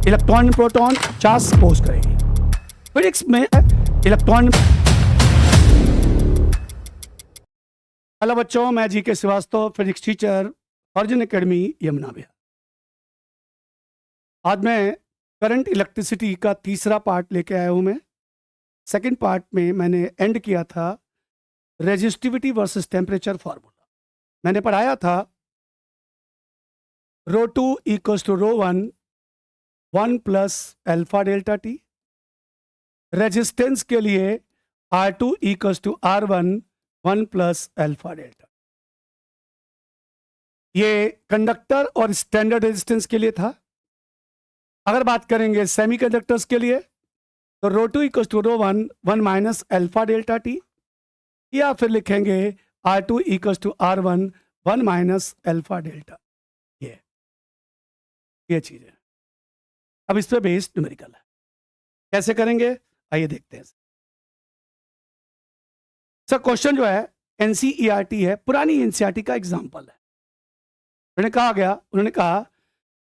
Electron proton charge pose करेगी। Physics में electron. Hello बच्चों, मैं G K Srivastava, physics teacher, Arjun academy Yamuna Vihar. आज मैं करंट इलेक्ट्रिसिटी का तीसरा पार्ट लेके आया हूं। मैं सेकंड पार्ट में मैंने एंड किया था रेजिस्टिविटी वर्सेस टेम्परेचर फार्मूला। मैंने पढ़ाया था ρ2 equals to ρ1 1 plus alpha delta T. Resistance के लिए R2 equals to R1 1 plus alpha delta. ये कंडक्टर और स्टैंडर्ड रेजिस्टेंस के लिए था। अगर बात करेंगे सेमीकंडक्टर्स के लिए तो ρ2 equals to ρ1 1 minus alpha delta T, या फिर लिखेंगे R2 equals to R1 1 minus alpha delta. ये चीज है। अब इस पे बेस्ड न्यूमेरिकल है, कैसे करेंगे आइए देखते हैं। सर क्वेश्चन जो है एनसीईआरटी है, पुरानी एनसीईआरटी का एग्जांपल है। उन्होंने कहा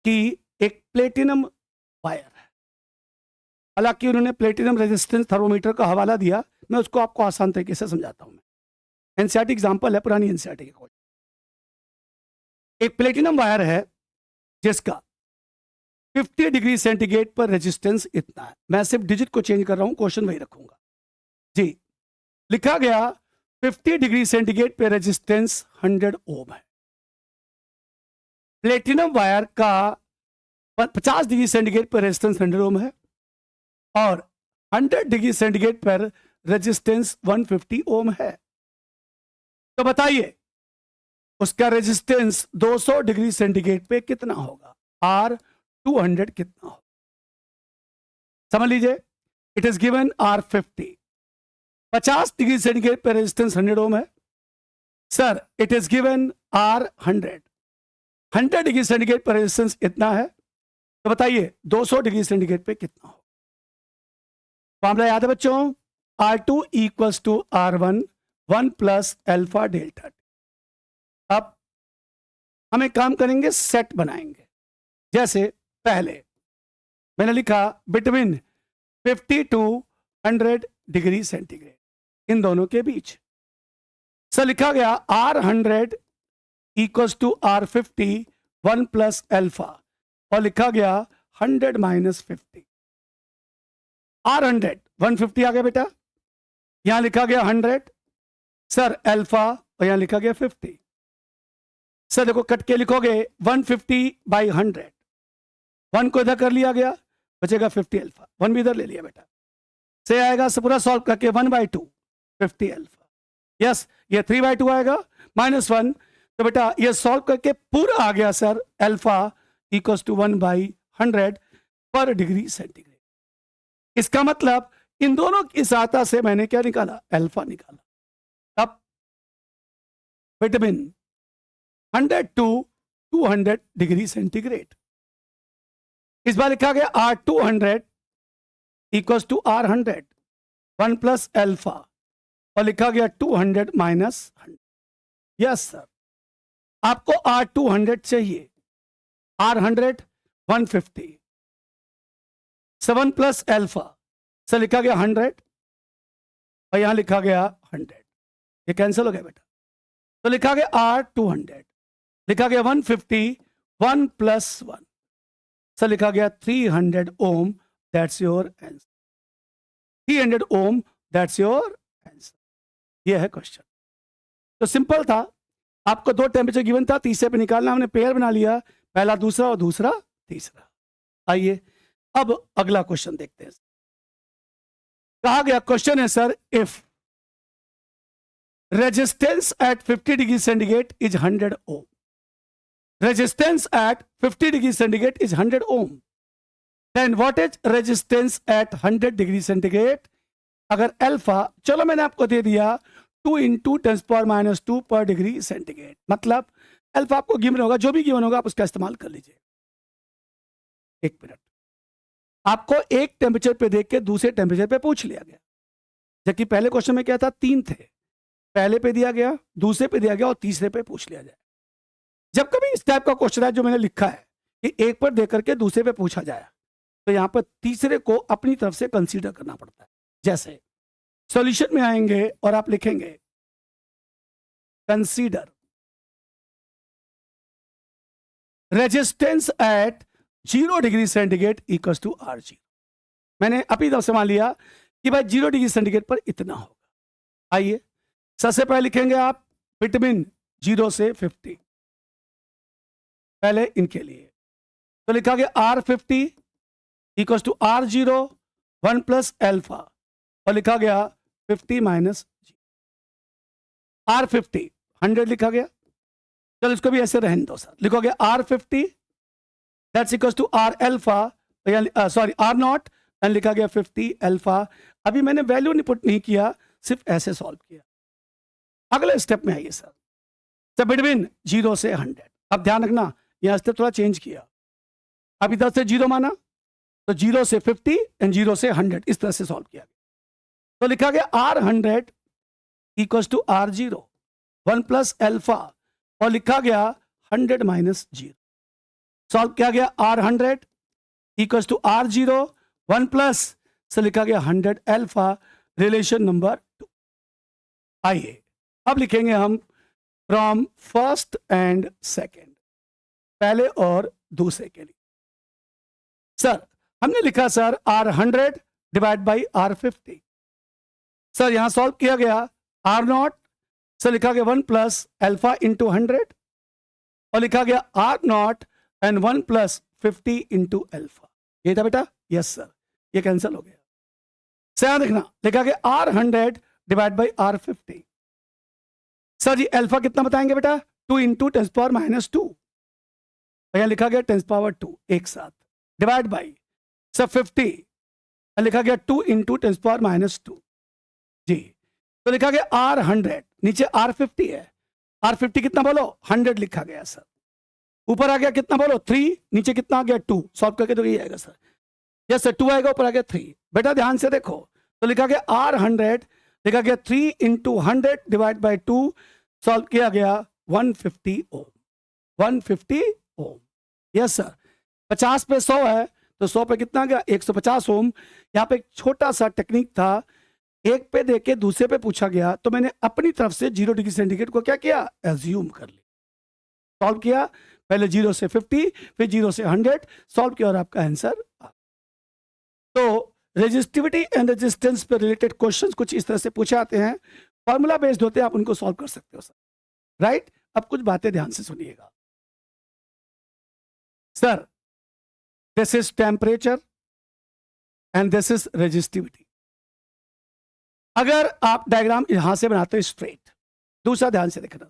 कि एक प्लेटिनम वायर है। हालांकि उन्होंने प्लेटिनम रेजिस्टेंस थर्मोमीटर का हवाला दिया, मैं उसको आपको आसान तरीके से समझाता हूं। एनसीईआरटी एग्जांपल है, पुरानी एनसीईआरटी के क्वेश्चन। एक प्लेटिनम वायर है जिसका 50 डिग्री सेंटीग्रेड पर रेजिस्टेंस इतना है। मैं सिर्फ डिजिट को चेंज कर रहा हूं, क्वेश्चन वही रखूंगा जी। लिखा गया 50 डिग्री सेंटीग्रेड पे रेजिस्टेंस 100 ओम है। प्लेटिनम वायर का 50 डिग्री सेंटीग्रेड पर रेजिस्टेंस 100 ओम है और 100 डिग्री सेंटीग्रेड पर रेजिस्टेंस 150 ओम है। तो बताइए उसका रेजिस्टेंस 200 डिग्री सेंटीग्रेड पे कितना होगा, R 200 कितना होगा। समझ लीजिए, it is given R 50 degree centigrade पे रेजिस्टेंस 100 ओम है। Sir it is given R 100 degree centigrade पर रेजिस्टेंस इतना है। तो बताइए 200 डिग्री सेंटीग्रेड पे कितना होगा। फॉर्मूला याद है बच्चों, R2 equals to R1 1 plus alpha delta T. अब हम एक काम करेंगे, सेट बनाएंगे। जैसे पहले मैंने लिखा बिटवीन 50 टू 100 डिग्री सेंटीग्रेड, इन दोनों के बीच। सर लिखा गया R100 equals to R50 1 plus alpha, और लिखा गया 100 माइनस 50। R100 150 आ गया बेटा, यहां लिखा गया 100 सर अल्फा, और यहां लिखा गया 50। सर देखो कट के लिखोगे 150 बाई 100, 1 को इधर कर लिया गया, बचेगा 50 अल्फा, 1 भी इधर ले लिया बेटा। से आएगा से पूरा सॉल्व करके 1/2 50 अल्फा। यस, ये 3/2 आएगा -1। तो बेटा ये सॉल्व करके पूरा आ गया सर अल्फा इक्वल्स टू 1/100 पर डिग्री सेंटीग्रेड। इसका मतलब इन दोनों की सहायता से मैंने क्या निकाला, अल्फा निकाला। अब विटामिन 100 टू 200 डिग्री सेंटीग्रेड। इस बार लिखा गया R200 equals to R100 1 plus alpha, और लिखा गया 200 माइनस 100। यस सर, आपको R200 चाहिए, R100 150 7 प्लस अल्फा, सर लिखा गया 100 और यहां लिखा गया 100, ये कैंसिल हो गया बेटा। तो लिखा गया R200, लिखा गया 150 1 प्लस 1, सर लिखा गया 300 ohm, that's your answer. 300 ohm, that's your answer. ये है क्वेश्चन। तो सिंपल था, आपको 2 टेम्परेचर गिवन था, तीसरे पे निकालना, हमने पेयर बना लिया, पहला दूसरा और दूसरा तीसरा। आइए अब अगला क्वेश्चन देखते हैं। कहा गया क्वेश्चन है sir, if resistance at 50 degree centigrade is 100 ohm, resistance at 50 degree centigrade is 100 ohm, then what is resistance at 100 degree centigrade. अगर अल्फा, चलो मैंने आपको दे दिया 2 इंटू 10⁻⁻² पर डिग्री सेंटीग्रेड, मतलब अल्फा आपको गिवन होगा, जो भी गिवन होगा आप उसका इस्तेमाल कर लीजिए। एक मिनट, आपको एक टेम्परेचर पे देख के दूसरे टेम्परेचर पे पूछ लिया गया, जबकि पहले क्वेश्चन में क्या था, 3 थे। पहले पे दिया गया, दूसरे पे दिया गया और तीसरे पे पूछ लिया जाए। जब कभी इस टाइप का क्वेश्चन है जो मैंने लिखा है कि एक पर देकर के दूसरे पे पूछा जाए, तो यहां पर तीसरे को अपनी तरफ से कंसीडर करना पड़ता है। जैसे सॉल्यूशन में आएंगे और आप लिखेंगे consider resistance at 0 degree centigrade equal to R0। मैंने अपनी तरफ से मान लिया कि भाई 0 डिग्री सेंटीग्रेड पर इतना होगा। आइए सबसे पहले लिखेंगे आप बिटवीन 0 से 50, पहले इनके लिए तो लिखा गया R50 equal to R0 1 plus alpha, और लिखा गया 50 माइनस R50 100 लिखा गया। चलो इसको भी ऐसे रहने दो सर, लिखोगे R50 that's equal to R alpha, sorry R0 and लिखा गया 50 एल्फा। अभी मैंने वैल्यू इनपुट नहीं किया, सिर्फ ऐसे सॉल्व किया। अगले स्टेप में आइए सर, तो बिटवीन 0 से 100। अब ध्यान रखना यहां स्टेप थोड़ा चेंज किया। अब इधर से 0 माना तो 0 से 50 एंड 0 से 100 इस तरह से सॉल्व किया गया। तो लिखा गया R100 equal to R0 1 plus alpha, और लिखा गया 100 माइनस 0। सॉल्व किया गया R100 equal to R0 1 plus से लिखा गया 100 एल्फा, रिलेशन नंबर 2। आइए अब लिखेंगे हम फ्रॉम फर्स्ट एंड सेकेंड, पहले और दूसरे के लिए। सर हमने लिखा sir R100 divide by R50। Sir यहां सॉल्व किया गया R0 से लिखा गया 1 प्लस एल्फा इंटू 100, और लिखा गया R0 and 1 plus 50 into alpha. ये था बेटा, यस सर, ये कैंसिल हो गया। सर देखना लिखा गया R100 divide by R50। Sir ji alpha कितना बताएंगे बेटा, 2 इंटू 10 पावर माइनस 2, यहां लिखा गया 10 पावर 2 एक साथ, डिवाइड बाई सर 50 लिखा गया 2 इंटू 10 पावर माइनस 2 जी। तो लिखा गया R100, नीचे R50 है, R50 कितना बोलो 100 लिखा गया सर, ऊपर आ गया कितना बोलो 3, नीचे कितना आ गया 2, सॉल्व करके तो यही आएगा सर, यस सर 2 आएगा, ऊपर आ गया 3। बेटा ध्यान से देखो, तो लिखा गया R100 लिखा गया 3 इंटू 100 डिवाइड बाई 2, सॉल्व किया गया 150 ओम, 150 ओम। यस सर 50 पे 100 है तो 100 पे कितना गया 150 ओम। यहाँ पे एक छोटा सा टेक्निक था, एक पे देके दूसरे पे पूछा गया तो मैंने अपनी तरफ से 0 डिग्री सेंटीग्रेड को क्या किया, एज्यूम कर लिया, सॉल्व किया, पहले 0 से 50 फिर 0 से 100 सॉल्व किया और आपका आंसर आ। तो रेजिस्टिविटी एंड रेजिस्टेंस पे रिलेटेड क्वेश्चंस कुछ इस तरह से पूछे आते हैं, फॉर्मूला बेस्ड होते हैं, आप उनको सॉल्व कर सकते हो सर, राइट। अब कुछ बातें ध्यान से सुनिएगा sir, this is temperature and this is resistivity. अगर आप डायग्राम यहां से बनाते हो स्ट्रेट, दूसरा ध्यान से देखना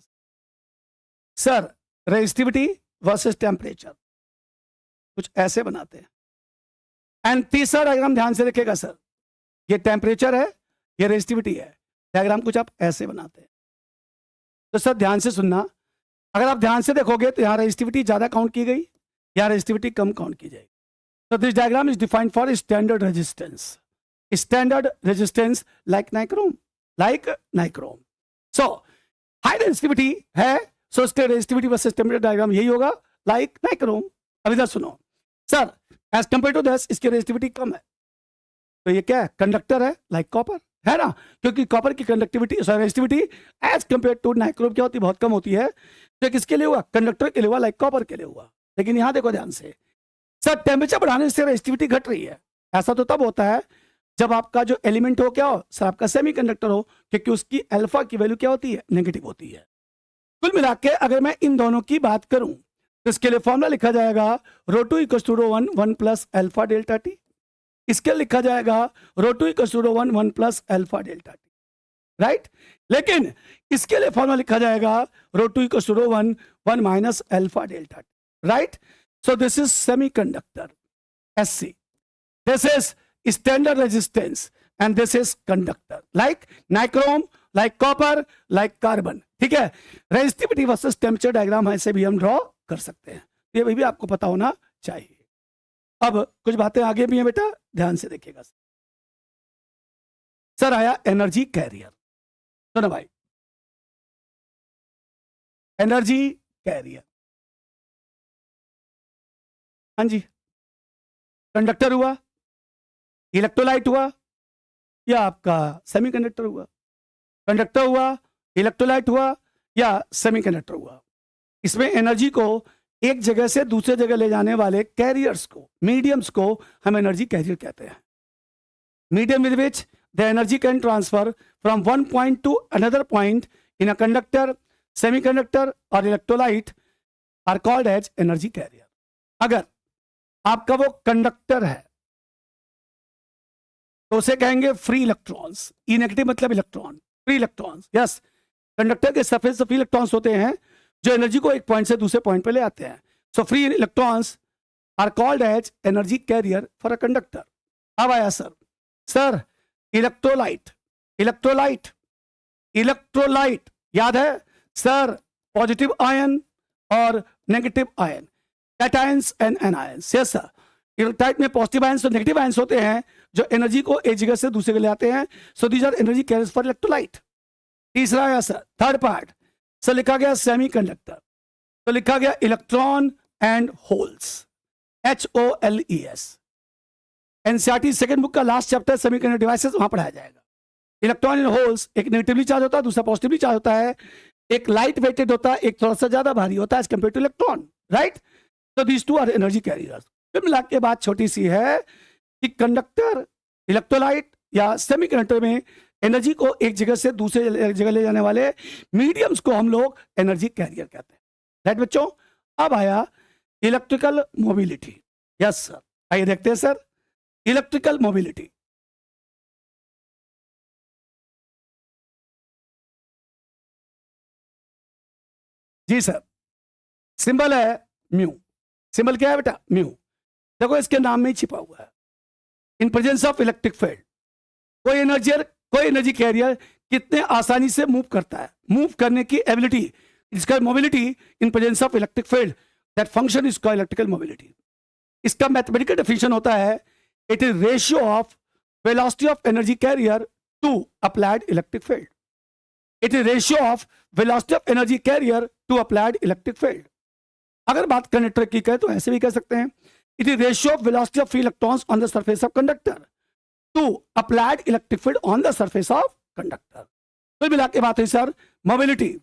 सर, रेजिस्टिविटी वर्सेस टेम्परेचर कुछ ऐसे बनाते हैं, एंड तीसरा डायग्राम ध्यान से देखिएगा सर, ये टेम्परेचर है, ये रेजिस्टिविटी है, डायग्राम कुछ आप ऐसे बनाते हैं। तो सर ध्यान से सुनना, अगर आप ध्यान से देखोगे तो यहां रेजिस्टिविटी ज्यादा काउंट की गई, यहां रेजिस्टिविटी कम काउंट की जाएगी। तो this diagram is defined for standard resistance, standard resistance like nichrome, so high resistivity है, so resistivity versus temperature diagram यही होगा लाइक नाइक्रोम। अब इधर सुनो sir, as compare to this इसकी रेजिस्टिविटी कम है, तो ये क्या है, कंडक्टर है लाइक कॉपर, है ना, क्योंकि कॉपर की conductivity resistivity as compare to nichrome क्या होती है, बहुत कम होती है। तो किसके लिए हुआ, कंडक्टर के लिए हुआ, लाइक कॉपर के लिए हुआ। लेकिन यहां देखो ध्यान से सर, टेम्परेचर बढ़ाने से रेजिस्टिविटी घट रही है, ऐसा तो तब होता है जब आपका जो एलिमेंट हो क्या हो सर, आपका सेमीकंडक्टर हो, क्योंकि उसकी अल्फा की वैल्यू क्या होती है, नेगेटिव होती है। कुल मिला के अगर मैं इन दोनों की बात करूं तो इसके लिए फॉर्मूला लिखा जाएगा ρ2 = ρ1 1 प्लस अल्फा डेल्टा टी, इसके लिखा जाएगा ρ2 = ρ1 1 plus alpha delta T, right. लेकिन इसके लिए फॉर्मूला लिखा जाएगा ρ2 = ρ1 1 minus alpha delta T, right. So this is semiconductor SC, this is standard resistance and this is conductor like nichrome, like copper, like carbon, ठीक है। रेजिस्टिविटी वर्सेस टेम्परेचर डायग्राम ऐसे भी हम ड्रॉ कर सकते हैं, ये भी आपको पता होना चाहिए। अब कुछ बातें आगे भी हैं बेटा, ध्यान से देखिएगा सर। आया एनर्जी कैरियर, सुनो भाई, एनर्जी कैरियर, हाँ जी कंडक्टर हुआ, इलेक्ट्रोलाइट हुआ, या आपका सेमीकंडक्टर हुआ। कंडक्टर हुआ, इलेक्ट्रोलाइट हुआ, या सेमीकंडक्टर हुआ। इसमें एनर्जी को एक जगह से दूसरे जगह ले जाने वाले कैरियर्स को, मीडियम्स को हम एनर्जी कैरियर कहते हैं। Medium with which the energy can transfer from one point to another point in a conductor, semiconductor और electrolyte are called as energy carrier. अगर आपका वो कंडक्टर है तो उसे कहेंगे फ्री इलेक्ट्रॉन्स। ई नेगेटिव मतलब electron, free electrons. Yes, conductor के सरफेस से फ्री इलेक्ट्रॉन्स होते हैं जो एनर्जी को एक पॉइंट से दूसरे पॉइंट पे ले आते हैं। So free electrons are called as energy carrier for a conductor. अब आया सर इलेक्ट्रोलाइट, इलेक्ट्रोलाइट, इलेक्ट्रोलाइट याद है सर, पॉजिटिव आयन और negative ion, cations and anions. Yes sir, electrolyte में पॉजिटिव आयंस और नेगेटिव आयंस होते हैं जो एनर्जी को एक जगह से दूसरे जगह ले आते हैं। So these are energy carriers for electrolyte. तीसरा आया सर, थर्ड पार्ट, सर लिखा गया सेमीकंडक्टर, तो लिखा गया electron and holes, HOLES। NCERT second book का लास्ट चैप्टर सेमीकंडक्टर डिवाइसेस, वहां पढ़ाया जाएगा। इलेक्ट्रॉन एंड होल्स, एक नेगेटिवली चार्ज होता है, दूसरा पॉजिटिवली चार्ज होता है। एक लाइट वेटेड होता है, एक थोड़ा सा ज्यादा भारी होता है as compare to electron, right. तो these two are energy carriers. फिर मिला के बात छोटी सी है कि कंडक्टर, इलेक्ट्रोलाइट या सेमीकंडक्टर में एनर्जी को एक जगह से दूसरे जगह ले जाने वाले मीडियम्स को हम लोग एनर्जी कैरियर कहते हैं, राइट बच्चों। अब आया इलेक्ट्रिकल मोबिलिटी। यस सर, आइए देखते हैं सर इलेक्ट्रिकल मोबिलिटी। जी सर, सिंबल है म्यू। सिंबल क्या है बेटा? म्यू। देखो इसके नाम में ही छिपा हुआ है, इन प्रेजेंस ऑफ इलेक्ट्रिक फील्ड। कोई एनर्जी कैरियर कितने आसानी से मूव करता है, मूव करने की एबिलिटी, इसका mobility in presence of electric field, that function is called electrical mobility. इसका मैथमेटिकल डेफिनेशन होता है, it is ratio of velocity of energy carrier to applied electric field. It is ratio of velocity of energy carrier to applied electric field. अगर बात conductor की करें तो ऐसे भी कह सकते हैं, it is ratio of velocity of free electrons on the surface of conductor to applied electric field on the surface of conductor. तो मिला के बात हुई सर मोबिलिटी।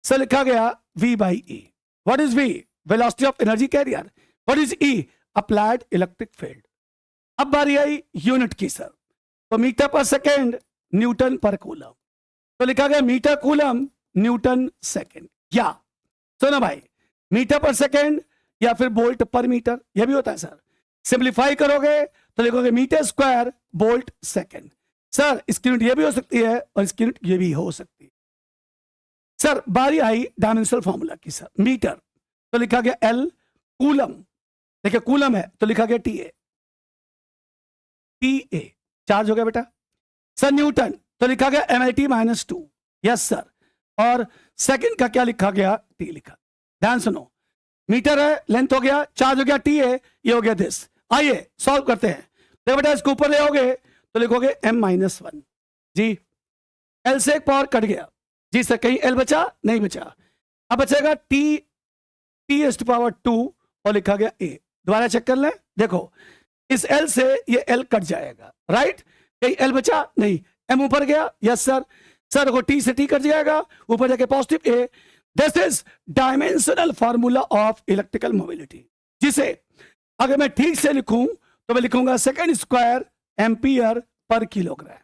सर लिखा गया V by E। What is V? Velocity of energy carrier. What is E? Applied electric field. अब बारी आई यूनिट की सर, तो मीटर पर सेकेंड, न्यूटन पर कूलम। तो लिखा गया मीटर कूलम न्यूटन सेकेंड, या सुनो भाई मीटर पर सेकेंड या फिर बोल्ट पर मीटर, यह भी होता है सर। सिंप्लीफाई करोगे तो लिखोगे metre square volt second. Sir इसकी यूनिट ये भी हो सकती है और इसकी यूनिट ये भी हो सकती है। सर बारी आई डायमेंशनल फॉर्मूला की सर, मीटर तो लिखा गया L, कूलम देखिए कूलम है तो लिखा गया TA, चार्ज हो गया बेटा। सर न्यूटन तो लिखा गया MIT-2, यस सर। और सेकंड का क्या लिखा गया? T लिखा। ध्यान सुनो, मीटर है, लेंथ हो गया, चार्ज हो गया TA, ये हो गया दिस। आइए सॉल्व करते हैं। देखो बेटा इसको ऊपर ले आओगे तो लिखोगे M-1 जी, L से एक पावर कट गया जी सर, कहीं L बचा? नहीं बचा। अब बचेगा T⁻2 और लिखा गया A। दोबारा चेक कर लें, देखो इस L से ये L कट जाएगा, राइट। कहीं L बचा? नहीं। M ऊपर गया, यस सर। सर देखो T से T कट जाएगा, ऊपर जाके positive A। This is dimensional formula of electrical mobility, जिसे अगर मैं ठीक से लिखूं तो मैं लिखूंगा second square ampere per kilogram.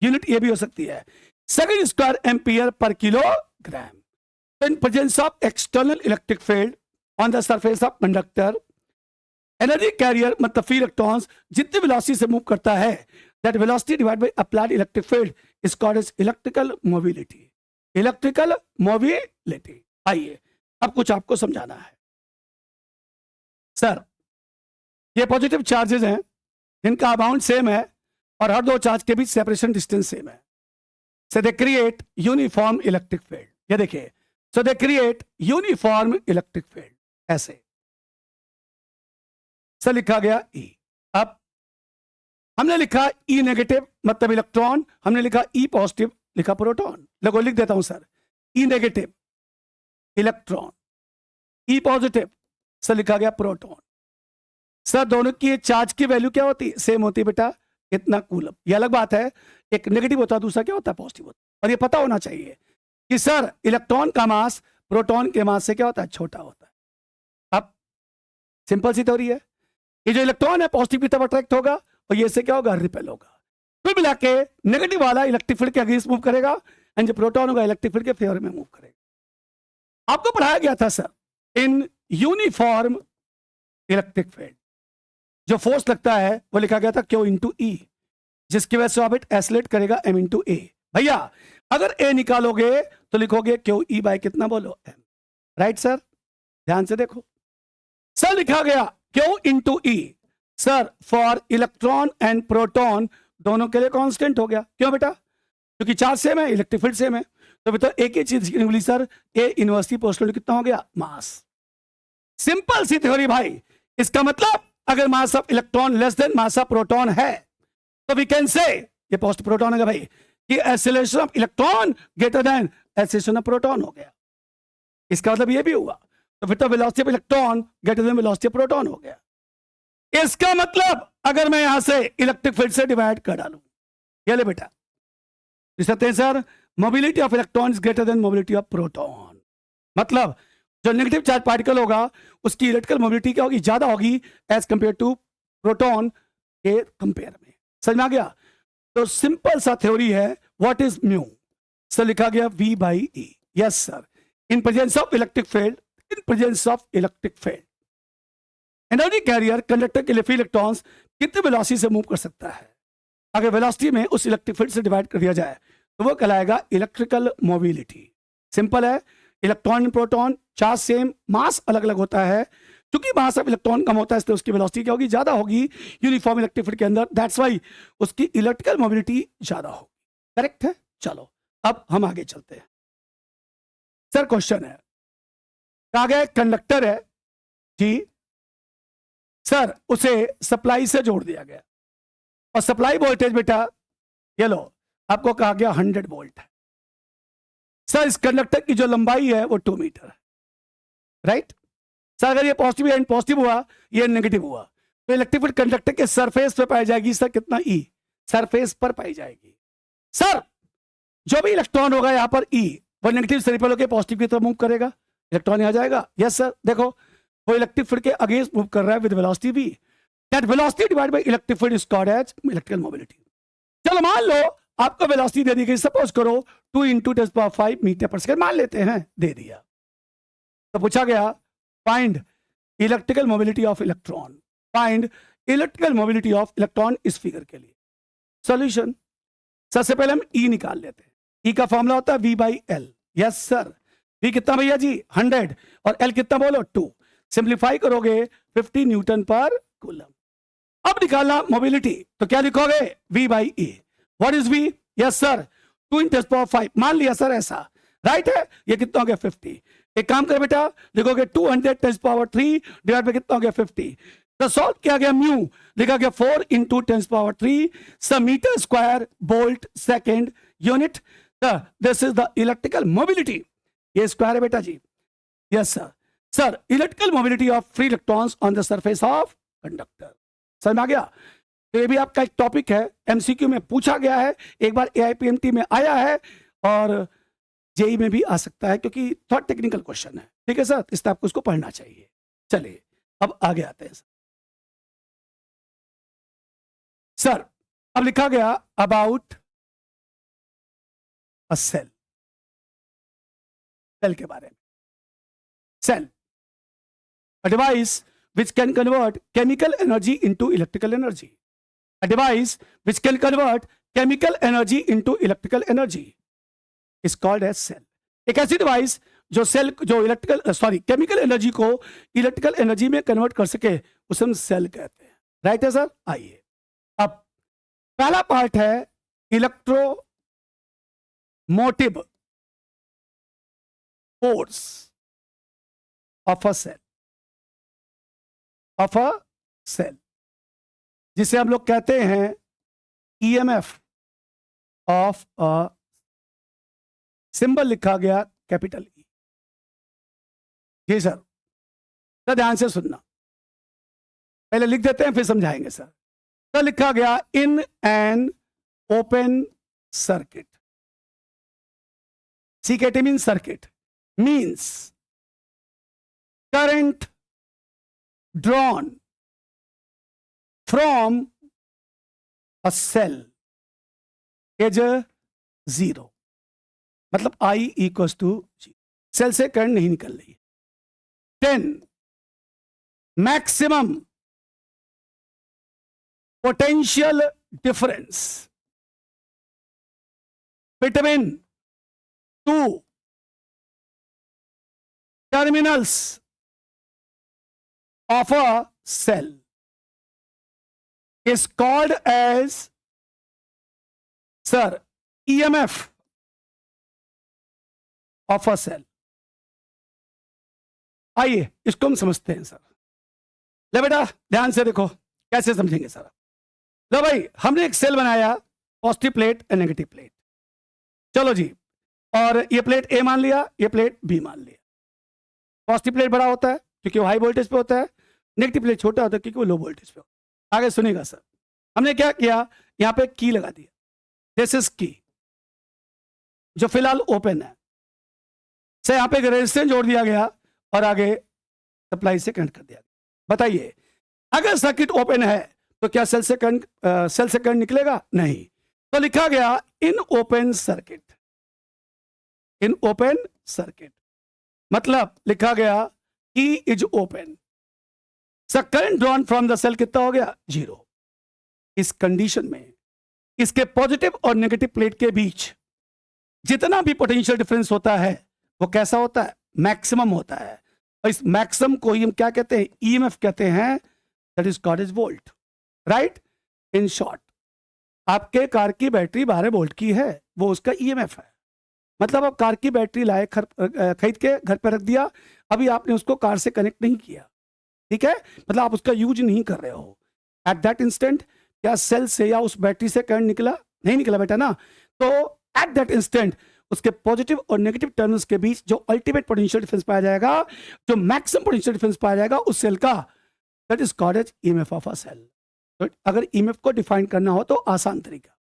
Unit ये भी हो सकती है, second square ampere per kilogram. In presence of external electric field on the surface of conductor, energy carrier मतलब फ्री इलेक्ट्रॉन्स जितनी वेलोसिटी से मूव करता है, that velocity divide by applied electric field is called as electrical mobility. Electrical mobility. आइए अब कुछ आपको समझाना है सर। ये पॉजिटिव चार्जेस हैं जिनका अमाउंट सेम है और हर दो चार्ज के बीच सेपरेशन डिस्टेंस सेम है, so they create uniform electric field. ये देखिए, so they create uniform electric field, ऐसे सर लिखा गया E। अब हमने लिखा E नेगेटिव मतलब इलेक्ट्रॉन, हमने लिखा E पॉजिटिव लिखा प्रोटॉन। लगो लिख देता हूं sir, E negative electron, E positive sir लिखा गया प्रोटॉन। सर दोनों की चार्ज की वैल्यू क्या होती है? सेम होती है बेटा, इतना कूलम। ये अलग बात है, एक नेगेटिव होता है, दूसरा क्या होता है? पॉजिटिव होता है। और ये पता होना चाहिए कि सर इलेक्ट्रॉन का मास प्रोटॉन के मास से क्या होता है? छोटा होता है। अब सिंपल सी थ्योरी है, ये जो इलेक्ट्रॉन है पॉजिटिव की तरफ अट्रैक्ट होगा और ये से क्या होगा? रिपेल होगा। कुल मिला के नेगेटिव वाला इलेक्ट्रिक फील्ड के अगेंस्ट मूव करेगा एंड जो प्रोटॉन होगा इलेक्ट्रिक फील्ड के फेवर में मूव करेगा। आपको पढ़ाया गया था sir in uniform electric field जो फोर्स लगता है वो लिखा गया था क्यू इंटू ई, जिसकी वजह से ऑर्बिट एसलेट करेगा एम इंटू ए। भैया अगर ए निकालोगे तो लिखोगे क्यू ई बाय कितना? बोलो एम। राइट सर, ध्यान से देखो सर, लिखा गया Q into E sir for electron and proton दोनों के लिए कांस्टेंट हो गया। क्यों बेटा? क्योंकि चार्ज सेम है, इलेक्ट्रिक फील्ड सेम है। तो बेटा एक ही चीज बोली सर, ए इनवर्सली पोस्टल कितना हो गया? मास। सिंपल सी थ्योरी भाई। इसका मतलब अगर mass of electron less then mass of proton है तो वी कैन से ये पोस्ट प्रोटॉन है भाई कि acceleration of electron greater than acceleration of proton हो गया। इसका मतलब ये भी हुआ, तो फिर तो velocity of electron greater than velocity of proton हो गया। इसका मतलब अगर मैं यहां से इलेक्ट्रिक फील्ड से डिवाइड कर डालूं, ये ले बेटा sir, mobility of electron is greater than mobility of proton. मतलब जो नेगेटिव चार्ज पार्टिकल होगा उसकी इलेक्ट्रिकल मोबिलिटी क्या होगी? ज्यादा होगी एज कंपेयर टू प्रोटॉन के कंपेयर में। समझ में आ गया? तो सिंपल सा थ्योरी है, व्हाट इज म्यू? सर लिखा गया v by E. Yes sir, in presence of electric field, in presence of electric field energy carrier conductor के लिए फ्री इलेक्ट्रॉन्स कितने वेलोसिटी से मूव कर सकता है? अगर वेलोसिटी में उस इलेक्ट्रिक फील्ड से डिवाइड कर दिया जाए तो वो कहलाएगा इलेक्ट्रिकल मोबिलिटी। सिंपल है, इलेक्ट्रॉन प्रोटॉन चार्ज सेम, मास अलग अलग होता है। क्योंकि मास ऑफ इलेक्ट्रॉन कम होता है इसलिए उसकी वेलोसिटी क्या होगी? ज्यादा होगी यूनिफॉर्म इलेक्ट्रिक फील्ड के अंदर। दैट्स वाई उसकी इलेक्ट्रिकल मोबिलिटी ज्यादा होगी। करेक्ट है? चलो अब हम आगे चलते हैं। सर क्वेश्चन है, कहा गया कंडक्टर है जी सर, उसे सप्लाई से जोड़ दिया गया और सप्लाई वोल्टेज बेटा ये लो आपको कहा गया 100 वोल्ट है। सर इस कंडक्टर की जो लंबाई है वो 2 मीटर है। राइट सर, अगर ये पॉजिटिव एंड पॉजिटिव हुआ, ये नेगेटिव हुआ, तो इलेक्ट्रिक फील्ड कंडक्टर के सरफेस पे पाई जाएगी सर कितना? ई। सरफेस पर पाई जाएगी। सर जो भी इलेक्ट्रॉन होगा यहां पर ई, वो नेगेटिव से रिपेल होकर पॉजिटिव की तरफ मूव करेगा, इलेक्ट्रॉन यहां जाएगा। यस सर, देखो वो इलेक्ट्रिक फील्ड के अगेंस्ट मूव कर रहा है with velocity v। That velocity divide by electric field is called as electrical mobility. चलो मान लो आपको वेलोसिटी दे दी गई, सपोज करो 2 इंटू 10⁵ मीटर पर सेकंड मान लेते हैं, दे दिया। तो पूछा गया find electrical mobility of electron, find electrical mobility of electron इस फिगर के लिए। सॉल्यूशन, सबसे पहले हम ई निकाल लेते हैं। ई का फॉर्मूला होता है v by L. Yes sir, v कितना भैया जी? 100 और l कितना बोलो? 2। सिंप्लीफाई करोगे 50 न्यूटन पर कूलम। अब निकालना मोबिलिटी, तो क्या लिखोगे? v by A. What is v? Yes sir 2 × 10⁵ मान लिया सर ऐसा। राइट है, ये कितना हो गया? 50। एक काम कर बेटा, लिखोगे 200 × 10⁻³ डिवाइड बाय कितना हो गया? 50। तो सॉल्व किया गया म्यू, लिखा गया 4 × 10⁻³ सब meter square volt second unit. This is the electrical mobility. ये स्क्वायर है बेटा जी। Yes sir, sir electrical mobility of free electrons on the surface of conductor. समझ में आ गया? तो ये भी आपका एक टॉपिक है, एमसीक्यू में पूछा गया है, एक बार एआईपीएमटी में आया है और जेई में भी आ सकता है क्योंकि थोड़ा टेक्निकल क्वेश्चन है। ठीक है सर, इसलिए आपको उसको पढ़ना चाहिए। चलिए अब आगे आते हैं सर। अब लिखा गया अबाउट अ सेल, सेल के बारे में। Cell a device which can convert chemical energy into electrical energy, a device which can convert chemical energy into electrical energy is called as cell। एक ऐसी डिवाइस जो cell जो chemical energy को electrical energy में convert कर सके उसे हम सेल कहते हैं। राइट है सर? आइए अब पहला पार्ट है electromotive force of a cell, of a cell, जिसे हम लोग कहते हैं ईएमएफ ऑफ अ, सिंबल लिखा गया कैपिटल ई। जी सर, तो ध्यान से सुनना। पहले लिख देते हैं फिर समझाएंगे सर। तो लिखा गया in an open circuit, CKT mean circuit, means current drawn from a cell is 0, मतलब I इक्वल टू 0, सेल से करंट नहीं निकल रही है। 10 maximum potential difference between 2 terminals of a cell is called as sir EMF of a cell। आइए इसको हम समझते हैं सर। ले बेटा ध्यान से देखो कैसे समझेंगे सर। लो भाई हमने एक सेल बनाया, पॉजिटिव प्लेट और नेगेटिव प्लेट, चलो जी, और ये प्लेट ए मान लिया, ये प्लेट बी मान लिया। पॉजिटिव प्लेट बड़ा होता है क्योंकि वो हाई वोल्टेज पे होता है, नेगेटिव प्लेट छोटा होता है क्योंकि वो लो वोल्टेज पे होता है। आगे सुनिएगा सर, हमने क्या किया, यहां पे की लगा दिया, दिस इज की, जो फिलहाल ओपन है, से यहां पे एक रेजिस्टेंस जोड़ दिया गया और आगे सप्लाई से कनेक्ट कर दिया गया। बताइए अगर सर्किट ओपन है तो क्या सेल से करंट निकलेगा? नहीं। तो लिखा गया in open circuit, in open circuit मतलब लिखा गया की is open, current drawn from the cell कितना हो गया? 0। इस कंडीशन में इसके पॉजिटिव और नेगेटिव प्लेट के बीच जितना भी पोटेंशियल डिफरेंस होता है वो कैसा होता है? मैक्सिमम होता है। और इस मैक्सिमम को ही हम क्या कहते हैं? EMF कहते हैं, that is called as volt, right. In short आपके कार की बैटरी 12 वोल्ट की है, वो उसका EMF है। मतलब आप कार की बैटरी लाए खरीद के घर पर रख दिया, अभी आपने उसको कार से कनेक्ट नहीं किया, ठीक है, मतलब आप उसका यूज नहीं कर रहे हो। एट दैट इंस्टेंट क्या सेल से या उस बैटरी से करंट निकला? नहीं निकला बेटा ना। तो एट दैट इंस्टेंट उसके पॉजिटिव और नेगेटिव टर्मिनल्स के बीच जो अल्टीमेट पोटेंशियल डिफरेंस पाया जाएगा, जो मैक्सिमम पोटेंशियल डिफरेंस पाया जाएगा उस सेल का, that is called as EMF of a cell. तो अगर EMF को डिफाइन करना हो तो आसान तरीका,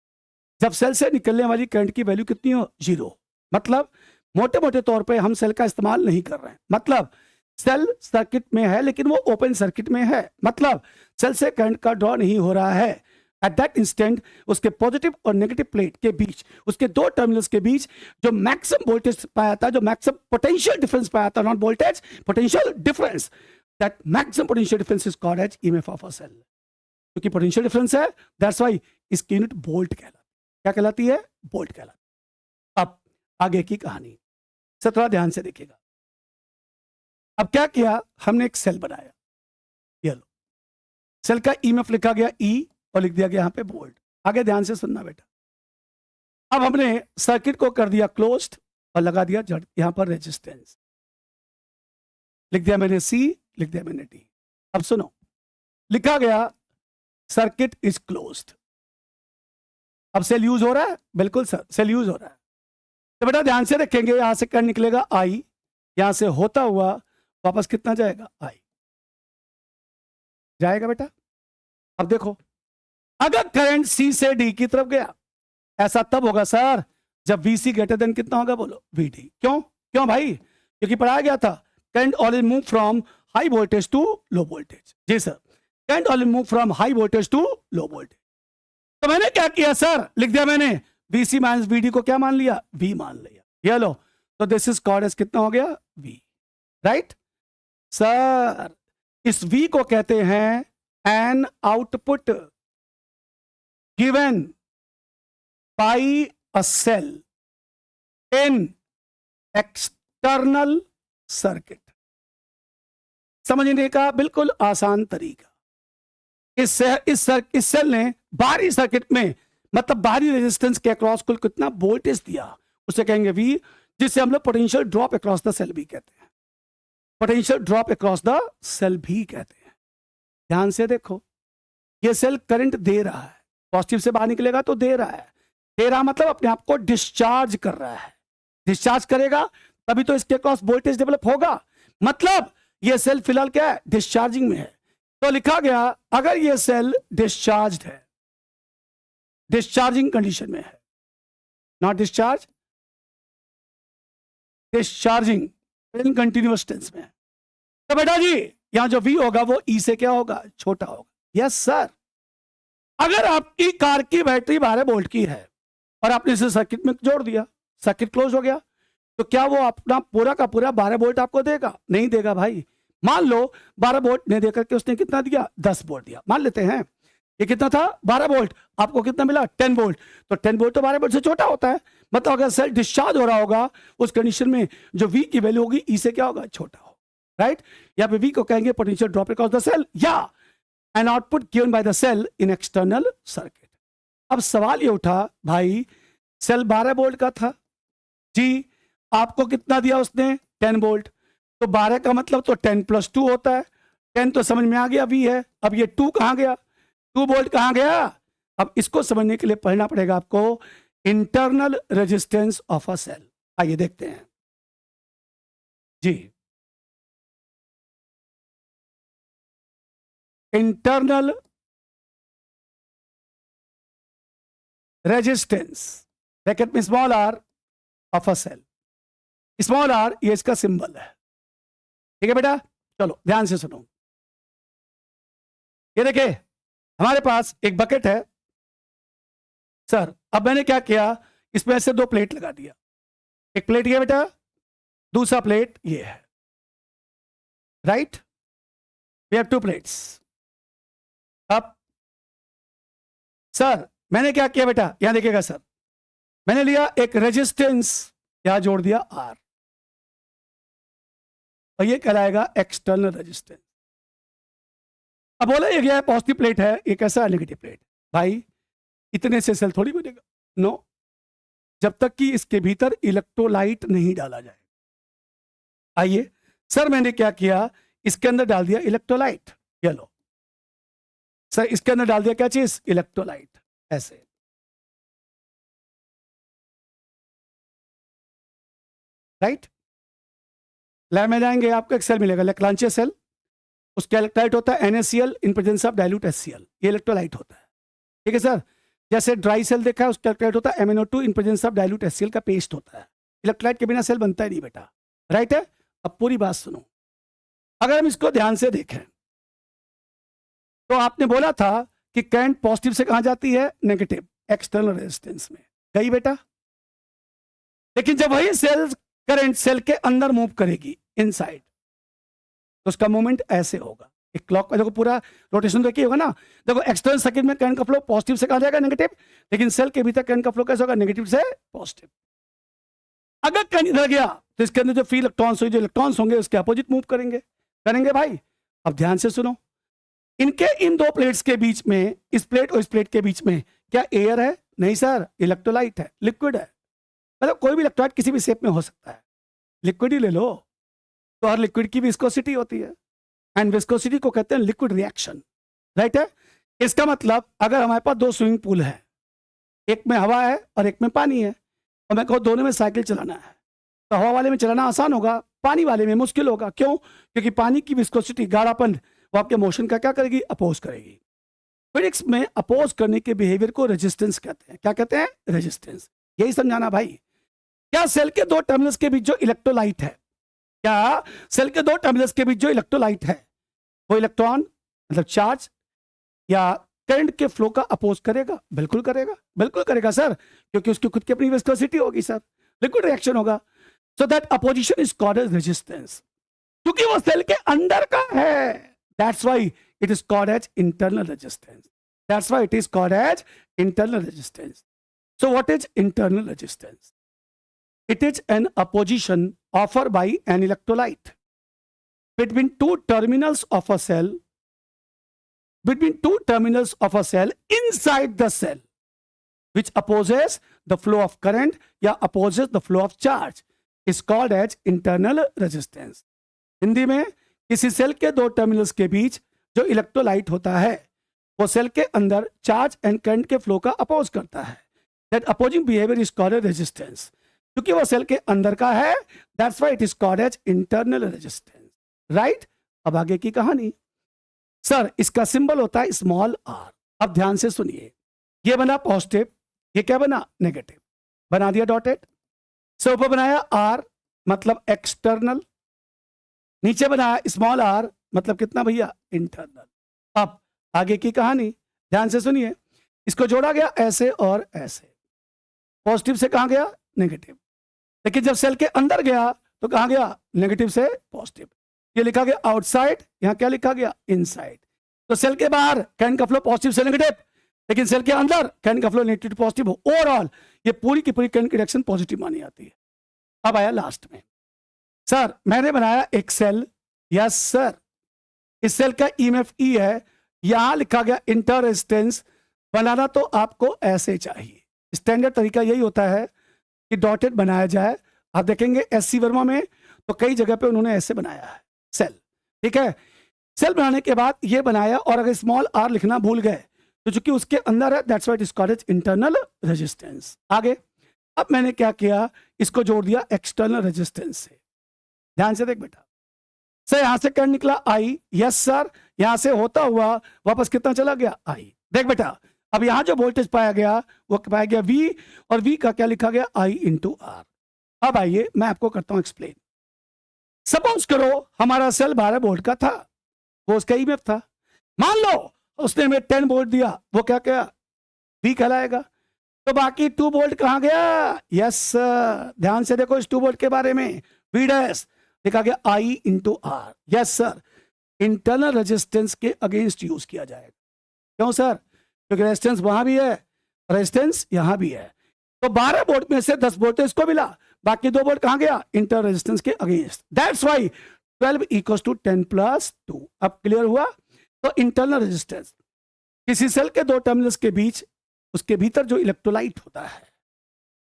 जब सेल से निकलने वाली करंट की वैल्यू कितनी हो? 0। मतलब मोटे मोटे तौर पे हम सेल का इस्तेमाल नहीं कर रहे हैं, मतलब सेल सर्किट में है लेकिन वो ओपन सर्किट में है, मतलब सेल से करंट का ड्रॉ नहीं हो रहा है। एट दैट इंस्टेंट उसके पॉजिटिव और नेगेटिव प्लेट के बीच, उसके दो टर्मिनल्स के बीच जो मैक्सिमम वोल्टेज पाया था, जो मैक्सिमम पोटेंशियल डिफरेंस पाया था, not voltage, potential difference, that maximum potential difference is called as EMF of a cell. क्योंकि पोटेंशियल डिफरेंस है, दैट्स व्हाई इसकी यूनिट वोल्ट कहलाती है। क्या कहलाती है? वोल्ट कहलाती है। अब आगे की कहानी से थोड़ा ध्यान से देखिएगा। अब क्या किया, हमने एक सेल बनाया, ये लो, सेल का EMF लिखा गया E और लिख दिया गया यहां पे वोल्ट। आगे ध्यान से सुनना बेटा। अब हमने सर्किट को कर दिया क्लोज्ड और लगा दिया यहां पर रेजिस्टेंस, लिख दिया मैंने C, लिख दिया मैंने D। अब सुनो, लिखा गया सर्किट इज क्लोज्ड। अब सेल यूज हो रहा है? बिल्कुल सर, सेल यूज हो रहा है। तो बेटा ध्यान से रखेंगे, यहां से करंट निकलेगा I, यहां से होता हुआ वापस कितना जाएगा? I जाएगा बेटा। अब देखो, अगर करंट C से D की तरफ गया, ऐसा तब होगा सर जब VC ग्रेटर देन कितना होगा? बोलो VD। क्यों? क्यों भाई? क्योंकि पढ़ाया गया था current always move from high voltage to low voltage. जी sir, current always move from high voltage to low voltage. तो मैंने क्या किया सर, लिख दिया मैंने VC माइनस VD को क्या मान लिया? V मान लिया। ये लो, तो दिस इज कॉल्ड एज कितना हो गया? V, right sir. इस V को कहते हैं an output given by a cell in external circuit। समझने का बिल्कुल आसान तरीका, इस सेल ने बाहरी सर्किट में, मतलब बाहरी रेजिस्टेंस के अक्रॉस कुल कितना वोल्टेज दिया, उसे कहेंगे V, जिससे हम लोग potential drop across the cell भी कहते हैं, potential drop across the cell भी कहते हैं। ध्यान से देखो, ये सेल करंट दे रहा है, पॉजिटिव से बाहर निकलेगा तो दे रहा है, दे रहा मतलब अपने आप को डिस्चार्ज कर रहा है, डिस्चार्ज करेगा तभी तो इसके अक्रॉस वोल्टेज डेवलप होगा, मतलब ये सेल फिलहाल क्या है? डिस्चार्जिंग में है। तो लिखा गया अगर ये सेल डिस्चार्ज्ड है, डिस्चार्जिंग कंडीशन में है, not discharge, discharging in continuous tense में है, तो बेटा जी यहां जो V होगा वो E से क्या होगा, छोटा होगा। Yes sir. अगर आपकी कार की बैटरी 12 वोल्ट की है और आपने इसे सर्किट में जोड़ दिया, सर्किट क्लोज हो गया, तो क्या वो अपना पूरा का पूरा 12 वोल्ट आपको देगा? नहीं देगा भाई। मान लो 12 वोल्ट नहीं देकर के उसने कितना दिया, 10 वोल्ट दिया, मान लेते हैं। ये कितना था, 12 वोल्ट, आपको कितना मिला, 10 वोल्ट। तो 10 वोल्ट तो 12 वोल्ट से छोटा होता है, मतलब अगर सेल डिस्चार्ज हो रहा होगा उस कंडीशन में जो V की वैल्यू होगी E से क्या होगा, छोटा हो, राइट। यहाँ पे V को कहेंगे potential drop across the cell या an output given by the cell in external circuit. अब सवाल ये उठा भाई सेल 12 वोल्ट का था जी, आपको कितना दिया उसने, 10 वोल्ट, तो 12 का मतलब तो 10 + 2 होता है। 10 तो समझ में आ गया V है, अब ये 2 कहां गया, 2 वोल्ट कहां गया। अब इसको समझने के लिए पढ़ना पड़ेगा आपको internal resistance of a cell. आइए देखते हैं जी, इंटरनल रेजिस्टेंस ब्रैकेट में small r of a cell. Small r ये इसका सिंबल है, ठीक है बेटा। चलो ध्यान से सुनो, ये देखिए हमारे पास एक बकेट है सर। अब मैंने क्या किया, इसमें से 2 प्लेट लगा दिया, एक प्लेट ये बेटा, दूसरा प्लेट ये है, राइट। We have 2 plates. अब सर मैंने क्या किया बेटा, यहां देखिएगा सर, मैंने लिया एक रेजिस्टेंस, यहां जोड़ दिया R, और ये कहलाएगा एक्सटर्नल रेजिस्टेंस। अब बोला ये क्या है, पॉजिटिव प्लेट है, ये कैसा है, नेगेटिव प्लेट। भाई इतने से सेल थोड़ी बनेगा, नो, जब तक कि इसके भीतर इलेक्ट्रोलाइट नहीं डाला जाए। आइए सर मैंने क्या किया, इसके अंदर डाल दिया इलेक्ट्रोलाइट, ये लो सर, इसके अंदर डाल दिया क्या चीज, इलेक्ट्रोलाइट, ऐसे। राइट, लैब में जाएंगे आपको एक सेल मिलेगा, लेक्लांचिया सेल, उसका इलेक्ट्रोलाइट होता है NaCl in presence of dilute HCl, ये इलेक्ट्रोलाइट होता है, ठीक है सर। जैसे ड्राई सेल देखा है, उसका इलेक्ट्रोलाइट होता है MnO2 in presence of dilute HCl का पेस्ट होता है। इलेक्ट्रोलाइट के बिना सेल बनता ही नहीं बेटा, राइट है। अब पूरी बात सुनो, अगर हम इसको ध्यान से देखें तो आपने बोला था कि करंट पॉजिटिव से कहां जाती है, नेगेटिव, एक्सटर्नल रेजिस्टेंस में गई बेटा। लेकिन जब वही सेल करंट सेल के अंदर मूव करेगी इनसाइड, तो उसका मूवमेंट ऐसे होगा, एक क्लॉक में। देखो पूरा रोटेशन देखिए होगा ना, देखो एक्सटर्नल सर्किट में करंट का फ्लो पॉजिटिव से कहा जाएगा नेगेटिव, लेकिन सेल के भीतर करंट का फ्लो कैसे होगा, नेगेटिव से पॉजिटिव। अगर करंट इधर गया तो इसके अंदर जो फ्री इलेक्ट्रॉन्स जो इलेक्ट्रॉन्स होंगे उसके अपोजिट मूव करेंगे भाई। अब ध्यान से सुनो, इनके इन 2 प्लेट्स के बीच में, इस प्लेट और इस प्लेट के बीच में क्या एयर है, नहीं सर, इलेक्ट्रोलाइट है, लिक्विड है। मतलब कोई भी इलेक्ट्रोलाइट किसी भी शेप में हो सकता है, लिक्विड ही ले लो, तो हर लिक्विड की विस्कोसिटी होती है, एंड विस्कोसिटी को कहते हैं लिक्विड रिएक्शन, राइट है। इसका मतलब अगर हमारे पास 2 स्विमिंग पूल है, एक में हवा है और एक में पानी है, और मैं कहूँ दोनों में साइकिल चलाना है, तो हवा वाले में चलाना आसान होगा, पानी वाले में मुश्किल होगा। क्यों? क्योंकि पानी की विस्कोसिटी, गाढ़ापन, वो आपके मोशन का क्या करेगी, अपोज करेगी। फिजिक्स में अपोज करने के बिहेवियर को रेजिस्टेंस कहते हैं। क्या कहते हैं, रेजिस्टेंस। यही समझाना भाई। क्या सेल के 2 टर्मिनल्स के बीच जो इलेक्ट्रोलाइट है, क्या सेल के 2 टर्मिनल्स के बीच जो इलेक्ट्रोलाइट है, वो इलेक्ट्रॉन मतलब चार्ज या करंट के फ्लो का अपोज करेगा? बिल्कुल करेगा, बिल्कुल करेगा सर, क्योंकि उसकी खुद की अपनी विस्कोसिटी होगी सर, लिक्विड रिएक्शन होगा। So that opposition is called as resistance, क्योंकि वो सेल के अंदर का है, that's why it is called as internal resistance, that's why it is called as internal resistance. So what is internal resistance? It is an opposition offered by an electrolyte between 2 terminals of a cell, inside the cell, which opposes the flow of current या opposes the flow of charge, is called as internal resistance. Hindi में किसी cell के 2 terminals के बीच जो electrolyte होता है, वो सेल के अंदर चार्ज एंड करंट के फ्लो का अपोज करता है। That opposing behavior is called a resistance. क्योंकि वो सेल के अंदर का है, that's why it is called as internal resistance, right. अब आगे की कहानी, सर इसका सिंबल होता है स्मॉल आर। अब ध्यान से सुनिए, ये बना पॉजिटिव, ये क्या बना नेगेटिव, बना दिया डॉटेड। सो ऊपर बनाया आर मतलब एक्सटर्नल, नीचे बनाया स्मॉल आर मतलब कितना भैया इंटरनल। अब आगे की कहानी ध्यान से सुनिए, इसको जोड़ा गया ऐसे और ऐसे, पॉजिटिव से कहां गया नेगेटिव, लेकिन जब सेल के अंदर गया तो कहां गया नेगेटिव से पॉजिटिव। ये लिखा गया आउटसाइड, यहां क्या लिखा गया इनसाइड। तो सेल के बाहर करंट का फ्लो पॉजिटिव से नेगेटिव, लेकिन सेल के अंदर करंट का फ्लो नेगेटिव टू पॉजिटिव हो। ओवरऑल ये पूरी की पूरी करंट की डायरेक्शन पॉजिटिव मानी जाती है। अब आया लास्ट में, सर मैंने बनाया एक सेल, यस सर, इस सेल का ईएमएफ ई है, यहां लिखा गया इंटर रेजिस्टेंस। बनाना तो आपको ऐसे चाहिए, स्टैंडर्ड तरीका यही होता है कि डॉटेड बनाया जाए। आप देखेंगे एससी वर्मा में तो कई जगह पे उन्होंने ऐसे बनाया है सेल, ठीक है। सेल बनाने के बाद ये बनाया, और अगर स्मॉल आर लिखना भूल गए तो चूंकि उसके अंदर है that's why it is called as internal resistance. आगे अब मैंने क्या किया, इसको जोड़ दिया एक्सटर्नल रेजिस्टेंस से। ध्यान से देख बेटा, सर यहां से करंट निकला आई, यस सर, यहां से होता हुआ वापस कितना चला गया आई। देख बेटा, अब यहां जो वोल्टेज पाया गया वो पाया गया V, और V का क्या लिखा गया I इंटू आर। अब आइए मैं आपको करता हूं एक्सप्लेन। सपोज करो हमारा सेल 12 वोल्ट का था, वो उसका ईएमएफ था। मान लो उसने हमें 10 वोल्ट दिया, वो क्या क्या V कहलाएगा। तो बाकी 2 वोल्ट कहां गया, यस सर, ध्यान से देखो इस 2 वोल्ट के बारे में, V डैश लिखा गया I into R, yes sir, internal resistance के अगेंस्ट यूज किया जाएगा। क्यों सर, क्योंकि रेजिस्टेंस वहां भी है, रेजिस्टेंस यहां भी है। तो 12 वोल्ट में से 10 वोल्ट इसको मिला, बाकी 2 वोल्ट कहां गया इंटर रेजिस्टेंस के against. That's why 12 equals to 10 plus 2। अब क्लियर हुआ। तो इंटरनल रेजिस्टेंस किसी सेल के 2 टर्मिनल्स के बीच, उसके भीतर जो इलेक्ट्रोलाइट होता है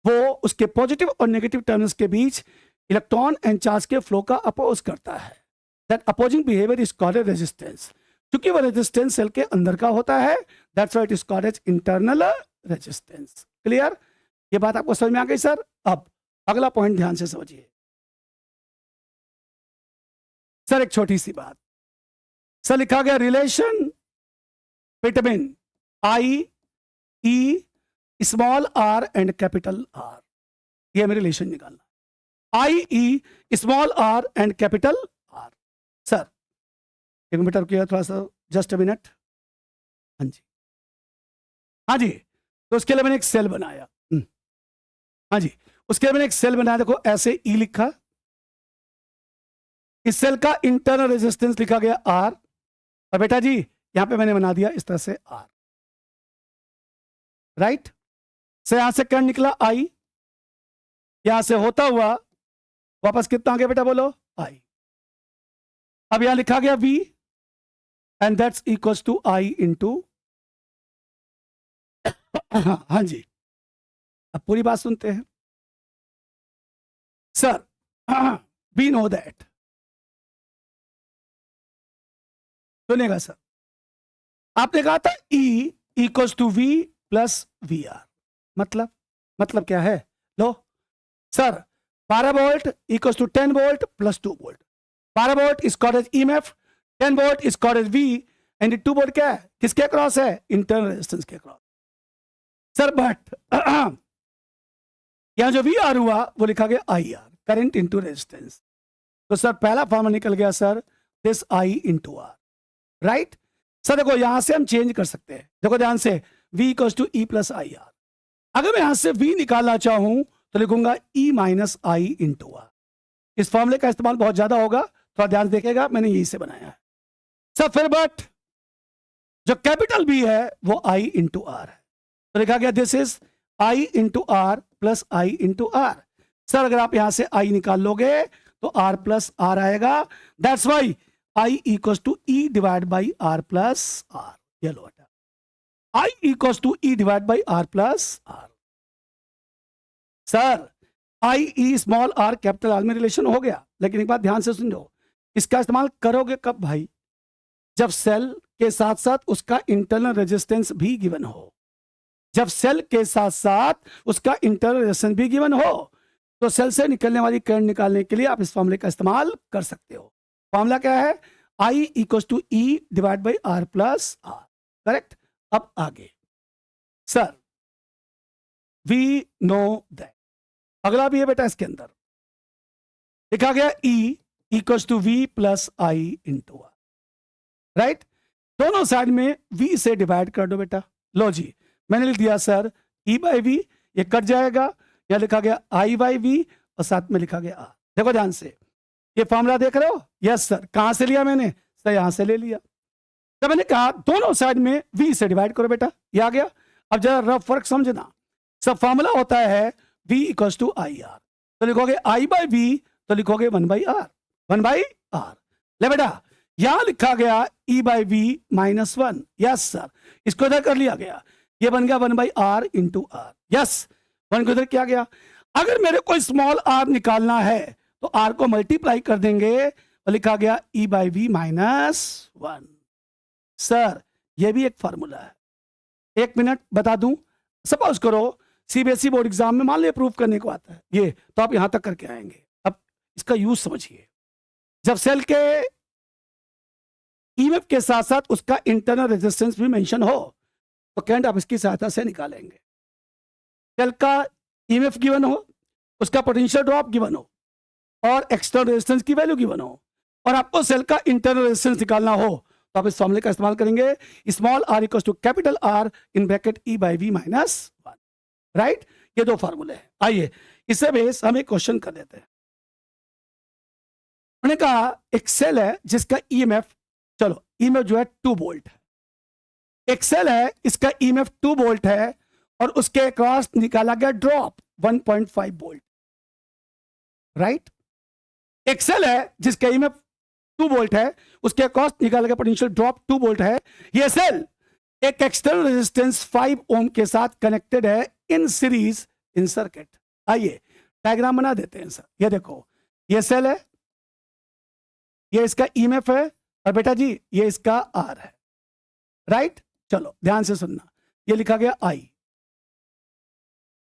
वो उसके पॉजिटिव और नेगेटिव टर्मिनल्स के बीच इलेक्ट्रॉन एंड चार्ज के फ्लो का अपोज करता है। That opposing behaviour is called resistance. क्योंकि वो रेजिस्टेंस सेल के अंदर का होता है that's why it is called as internal resistance. Clear, ये बात आपको समझ में आ गई सर। अब अगला पॉइंट ध्यान से समझिए सर, एक छोटी सी बात। सर लिखा गया relation between I E small R and capital R. ये हमें रिलेशन निकालना, I E small R and capital R. Sir एक मिनट रुकिए थोड़ा सा, जस्ट अ मिनट। हाँ जी, हाँ जी, तो उसके लिए मैंने एक सेल बनाया। हाँ जी, उसके लिए मैंने एक सेल बनाया, देखो ऐसे ई लिखा, इस सेल का इंटरनल रेजिस्टेंस लिखा गया आर, और बेटा जी यहां पे मैंने बना दिया इस तरह से आर, राइट। से यहां से करंट निकला आई, यहां से होता हुआ वापस कितना आ गया बेटा बोलो आई। अब यहां लिखा गया V, and that's equals to I into, हाँ जी। अब पूरी बात सुनते हैं सर। वी नो दैट, सुनेगा सर, आपने कहा था E equals to V plus VR। मतलब क्या है, लो sir, 12 volt equals to 10 volt plus 2 volt. 12 volt is called as EMF, 10 volt is called as V, and 2 volt क्या है, किसके अक्रॉस है, इंटरनल रेजिस्टेंस के अक्रॉस। सर बट यहां जो VR हुआ वो लिखा गया IR, करंट इंटू रेजिस्टेंस। तो सर पहला फॉर्मूला निकल गया sir, this I into R, right. Sir देखो यहां से हम चेंज कर सकते हैं, देखो ध्यान से, V equals to E plus IR। अगर मैं यहां से V निकालना चाहूं तो लिखूंगा E minus I into R. इस फॉर्मूले का इस्तेमाल बहुत ज्यादा होगा, थोड़ा ध्यान देखेगा, मैंने यही से बनाया है सर। फिर बट जो कैपिटल B है वो I इंटू आर है, तो लिखा गया this is I into R plus I into R. Sir अगर आप यहां से I निकाल लोगे तो R प्लस आर आएगा, that's why I equals to E divide by R plus R. ये लो I equals to E divide by R plus R. Sir I E small r capital R में relation हो गया, लेकिन एक बात ध्यान से सुनो, इसका इस्तेमाल करोगे कब भाई, जब सेल के साथ साथ उसका इंटरनल रेजिस्टेंस भी गिवन हो। जब सेल के साथ साथ उसका इंटरनल रेजिस्टेंस भी गिवन हो तो सेल से निकलने वाली करंट निकालने के लिए आप इस फॉर्मूले का इस्तेमाल कर सकते हो। फॉर्मूला क्या है, I equal to E divide by R plus R, correct. अब आगे सर वी नो दैट, अगला भी है बेटा, इसके अंदर लिखा गया E equal to V plus I into R, right. दोनों साइड में V से डिवाइड कर दो बेटा। लो जी, मैंने लिख दिया सर E बाई वी, ये कट जाएगा, यहां लिखा गया I बाई वी और साथ में लिखा गया R। देखो ध्यान से, ये फॉर्मूला देख रहे हो? Yes sir. कहां से लिया मैंने? सर यहां से ले लिया। तो मैंने कहा दोनों साइड में V से डिवाइड करो बेटा, ये आ गया। अब जरा रफ फर्क समझना, सब फॉर्मूला होता है V equal to I R, तो लिखोगे I बाई वी, तो लिखोगे 1 बाई आर, 1 बाई आर। ले बेटा, यहां लिखा गया E by V minus 1, yes sir, इसको इधर कर लिया गया, ये बन गया 1 by R into R, yes, 1 को इधर किया गया। अगर मेरे को स्मॉल r निकालना है तो r को मल्टीप्लाई कर देंगे और लिखा गया E by V minus 1। Sir ये भी एक फार्मूला है, 1 मिनट बता दूं। सपोज करो सीबीएसई बोर्ड एग्जाम में मान लो प्रूव करने को आता है ये, तो आप यहां तक करके आएंगे। अब इसका यूज समझिए, जब सेल के ईएमएफ के साथ साथ उसका इंटरनल रेजिस्टेंस भी मेंशन हो तो करंट आप इसकी सहायता से निकालेंगे। सेल का ईएमएफ गिवन हो, उसका पोटेंशियल ड्रॉप गिवन हो और एक्सटर्नल रेजिस्टेंस की वैल्यू गिवन हो, और आपको सेल का इंटरनल रेजिस्टेंस निकालना हो तो आप इस फॉर्मूले का इस्तेमाल करेंगे, small r equal to capital R in bracket E by V minus 1, right. ये दो फार्मूले हैं। आइए इससे बेस हम एक क्वेश्चन कर देते हैं। मैंने कहा एक सेल है जिसका ईएमएफ, चलो ईएमएफ जो है 2 वोल्ट है, एक सेल है इसका ईएमएफ 2 वोल्ट है और उसके अक्रॉस निकाला गया ड्रॉप 1.5 वोल्ट, राइट। एक सेल है जिसका ईएमएफ 2 वोल्ट है, उसके अक्रॉस निकाला गया पोटेंशियल ड्रॉप 2 वोल्ट है। यह सेल एक एक्सटर्नल रेजिस्टेंस 5 ओम के साथ कनेक्टेड है इन सीरीज इन सर्किट। आइए डायग्राम बना देते हैं सर। ये देखो, ये सेल है, ये इसका ईएमएफ है और बेटा जी ये इसका आर है, राइट। चलो ध्यान से सुनना, ये लिखा गया आई,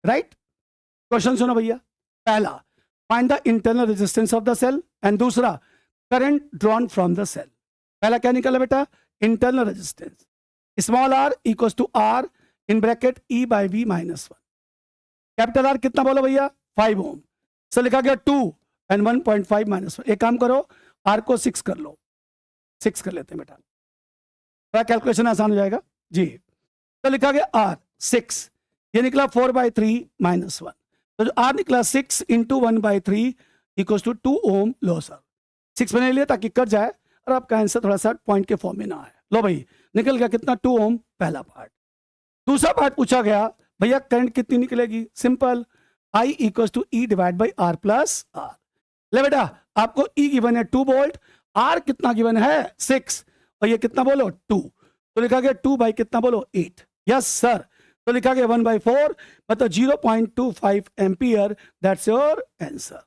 राइट। क्वेश्चन सुनो भैया, पहला find the internal resistance of the cell and दूसरा current drawn from the cell. पहला क्या निकला बेटा? Internal resistance, small r equal to r in bracket E by V minus 1। Capital R कितना बोलो भैया? 5 ओम। सर लिखा गया 2 एंड 1.5 माइनस 1। एक काम करो, R को 6 कर लो, 6 कर लेते हैं बेटा, थोड़ा कैलकुलेशन आसान हो जाएगा जी। तो लिखा गया R 6, ये निकला 4 बाई 3 माइनस 1, तो जो R निकला 6 into 1 by 3 equal to 2 ohm. लो सर 6 मैंने लिया ताकि कट जाए और आपका आंसर थोड़ा सा पॉइंट के फॉर्म में ना आए। लो भाई निकल गया कितना? 2 ओम, पहला पार्ट। दूसरा पार्ट पूछा गया भैया करंट कितनी निकलेगी? Simple, I equal to E divide by R plus R। ले बेटा, आपको E गिवन है 2 वोल्ट, R कितना गिवन है? 6, और ये कितना बोलो? 2, तो लिखा गया 2 बाई कितना बोलो? 8। यस सर, तो लिखा गया 1 बाई 4, मतलब 0.25 ampere. That's your answer.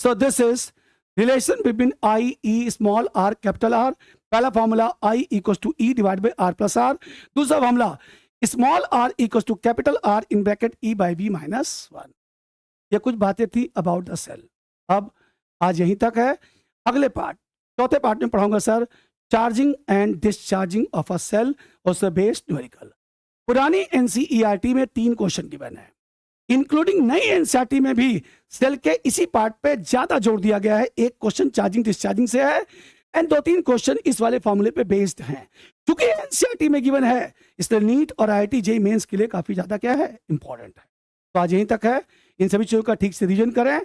So this is relation between I E small r capital R। पहला formula I equal to E divide by R plus R, दूसरा formula small r equal to capital R in bracket E by V minus 1। ये कुछ बातें थी about the cell. अब आज यहीं तक है, अगले पार्ट चौथे पार्ट में पढ़ाऊंगा sir charging and discharging of a cell और बेस्ड न्यूमेरिकल। पुरानी एनसीईआरटी में 3 क्वेश्चन गिवन है, इंक्लूडिंग नई एनसीईआरटी में भी सेल के इसी पार्ट पे ज्यादा जोर दिया गया है। एक क्वेश्चन चार्जिंग डिस्चार्जिंग से है एंड 2-3 क्वेश्चन इस वाले फॉर्मूले पे बेस्ड हैं। क्योंकि एनसीईआरटी में गिवन है इसलिए नीट और आईआईटी जेईई मेंस के लिए काफी ज्यादा क्या है, इंपॉर्टेंट है। तो आज यहीं तक है, इन सभी चीजों का ठीक से रिवीजन करें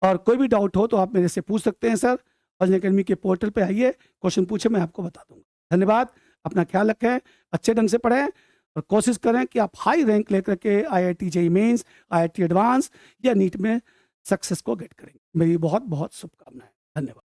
और कोई भी डाउट हो तो आप मेरे से पूछ सकते हैं सर। अजन अकेडमी के पोर्टल पे आइए, क्वेश्चन पूछे, मैं आपको बता दूंगा। धन्यवाद, अपना ख्याल रखें, अच्छे ढंग से पढ़ें और कोशिश करें कि आप हाई रैंक लेकर के IIT JEE Mains, IIT Advance या नीट में सक्सेस को गेट करेंगे। मेरी बहुत बहुत शुभकामनाएं। धन्यवाद।